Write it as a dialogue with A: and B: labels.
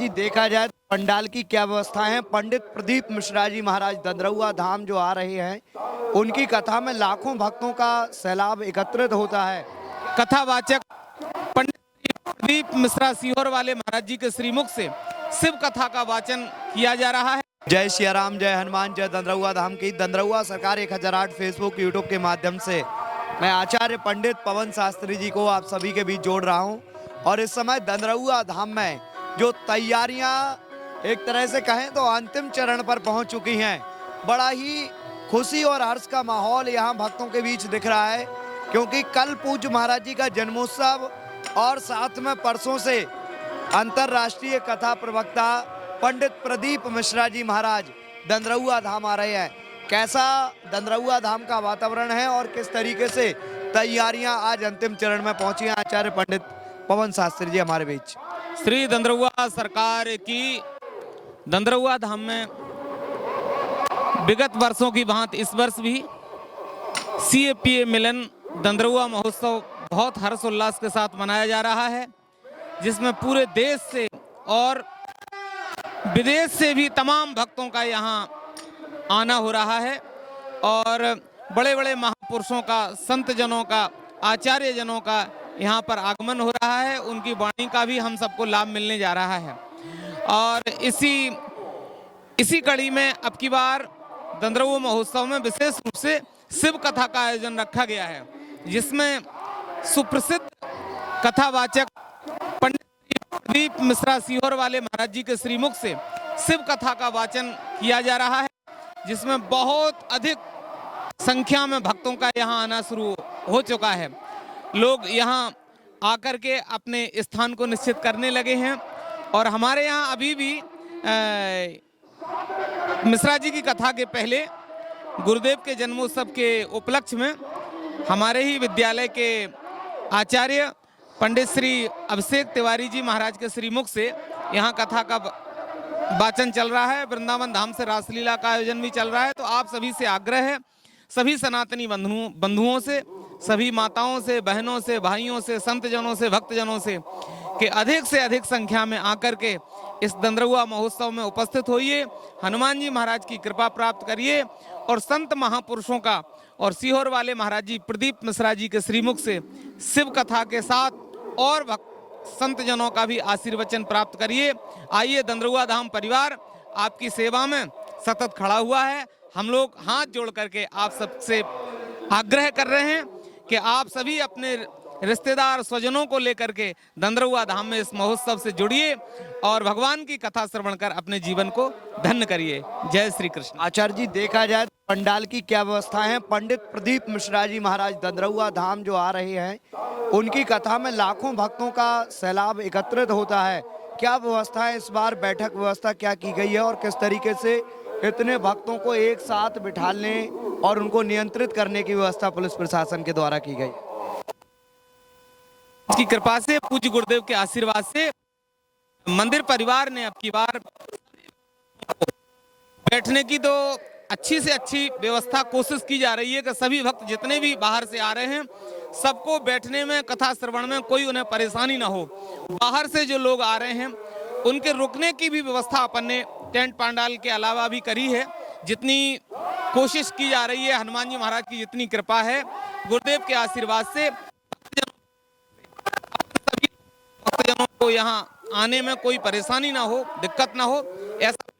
A: जी देखा जाए तो पंडाल की क्या व्यवस्था है। पंडित प्रदीप मिश्रा जी महाराज दंदरौआ धाम जो आ रहे हैं, उनकी कथा में लाखों भक्तों का सैलाब एकत्रित होता है।
B: कथावाचक पंडित प्रदीप मिश्रा सीहोर वाले महाराज जी के श्रीमुख से शिव कथा का वाचन किया जा रहा है।
A: जय सिया राम, जय हनुमान, जय दंदरौआ धाम की दंदरौआ सरकार 1008 फेसबुक यूट्यूब के माध्यम से मैं आचार्य पंडित पवन शास्त्री जी को आप सभी के बीच जोड़ रहा हूं। और इस समय दंदरौआ धाम में जो तैयारियां एक तरह से कहें तो अंतिम चरण पर पहुंच चुकी हैं, बड़ा ही खुशी और हर्ष का माहौल यहां भक्तों के बीच दिख रहा है, क्योंकि कल पूज्य महाराज जी का जन्मोत्सव और साथ में परसों से अंतर्राष्ट्रीय कथा प्रवक्ता पंडित प्रदीप मिश्रा जी महाराज दंदरौआ धाम आ रहे हैं। कैसा दंदरौआ धाम का वातावरण है और किस तरीके से तैयारियां आज अंतिम चरण में पहुंची हैं, आचार्य पंडित पवन शास्त्री जी हमारे बीच।
B: श्री दंदरौआ सरकार की दंदरौआ धाम में विगत वर्षों की भांति इस वर्ष भी CAPA मिलन दंदरौआ महोत्सव बहुत हर्षोल्लास के साथ मनाया जा रहा है, जिसमें पूरे देश से और विदेश से भी तमाम भक्तों का यहाँ आना हो रहा है और बड़े बड़े महापुरुषों का, संत जनों का, आचार्य जनों का यहाँ पर आगमन हो रहा है। उनकी वाणी का भी हम सबको लाभ मिलने जा रहा है। और इसी कड़ी में अब की बार दंदरौआ महोत्सव में विशेष रूप से शिव कथा का आयोजन रखा गया है, जिसमें सुप्रसिद्ध कथावाचक पंडित प्रदीप मिश्रा सीहोर वाले महाराज जी के श्रीमुख से शिव कथा का वाचन किया जा रहा है, जिसमें बहुत अधिक संख्या में भक्तों का यहाँ आना शुरू हो चुका है। लोग यहाँ आकर के अपने स्थान को निश्चित करने लगे हैं और हमारे यहाँ अभी भी मिश्रा जी की कथा के पहले गुरुदेव के जन्मोत्सव के उपलक्ष्य में हमारे ही विद्यालय के आचार्य पंडित श्री अभिषेक तिवारी जी महाराज के श्रीमुख से यहाँ कथा का वाचन चल रहा है। वृंदावन धाम से रासलीला का आयोजन भी चल रहा है। तो आप सभी से आग्रह है, सभी सनातनी बंधुओं से, सभी माताओं से, बहनों से, भाइयों से, संत जनों से, भक्तजनों से कि अधिक से अधिक संख्या में आकर के इस दंदरौआ महोत्सव में उपस्थित होइए, हनुमान जी महाराज की कृपा प्राप्त करिए और संत महापुरुषों का और सीहोर वाले महाराज जी प्रदीप मिश्रा जी के श्रीमुख से शिव कथा के साथ और संत जनों का भी आशीर्वचन प्राप्त करिए। आइए, दंदरौआ धाम परिवार आपकी सेवा में सतत खड़ा हुआ है। हम लोग हाथ जोड़ करके आप सबसे आग्रह कर रहे हैं कि आप सभी अपने रिश्तेदार स्वजनों को लेकर के दंदरौआ धाम में इस महोत्सव से जुड़िए और भगवान की कथा श्रवण कर अपने जीवन को धन्य करिए। जय श्री कृष्ण।
A: आचार्य जी देखा जाए तो पंडाल की क्या व्यवस्था है। पंडित प्रदीप मिश्रा जी महाराज दंदरौआ धाम जो आ रहे हैं, उनकी कथा में लाखों भक्तों का सैलाब एकत्रित होता है। क्या व्यवस्था है इस बार, बैठक व्यवस्था क्या की गई है और किस तरीके से इतने भक्तों को एक साथ बिठाने और उनको नियंत्रित करने की व्यवस्था पुलिस प्रशासन के द्वारा की गई?
B: की कृपा से, पूज्य गुरुदेव के आशीर्वाद से मंदिर परिवार ने अब की बार बैठने की तो अच्छी से अच्छी व्यवस्था कोशिश की जा रही है कि सभी भक्त जितने भी बाहर से आ रहे हैं सबको बैठने में, कथा श्रवण में कोई उन्हें परेशानी ना हो। बाहर से जो लोग आ रहे हैं उनके रुकने की भी व्यवस्था अपन ने टेंट पंडाल के अलावा भी करी है। जितनी कोशिश की जा रही है, हनुमान जी महाराज की जितनी कृपा है, गुरुदेव के आशीर्वाद से भक्तजनों को यहाँ आने में कोई परेशानी ना हो, दिक्कत ना हो, ऐसा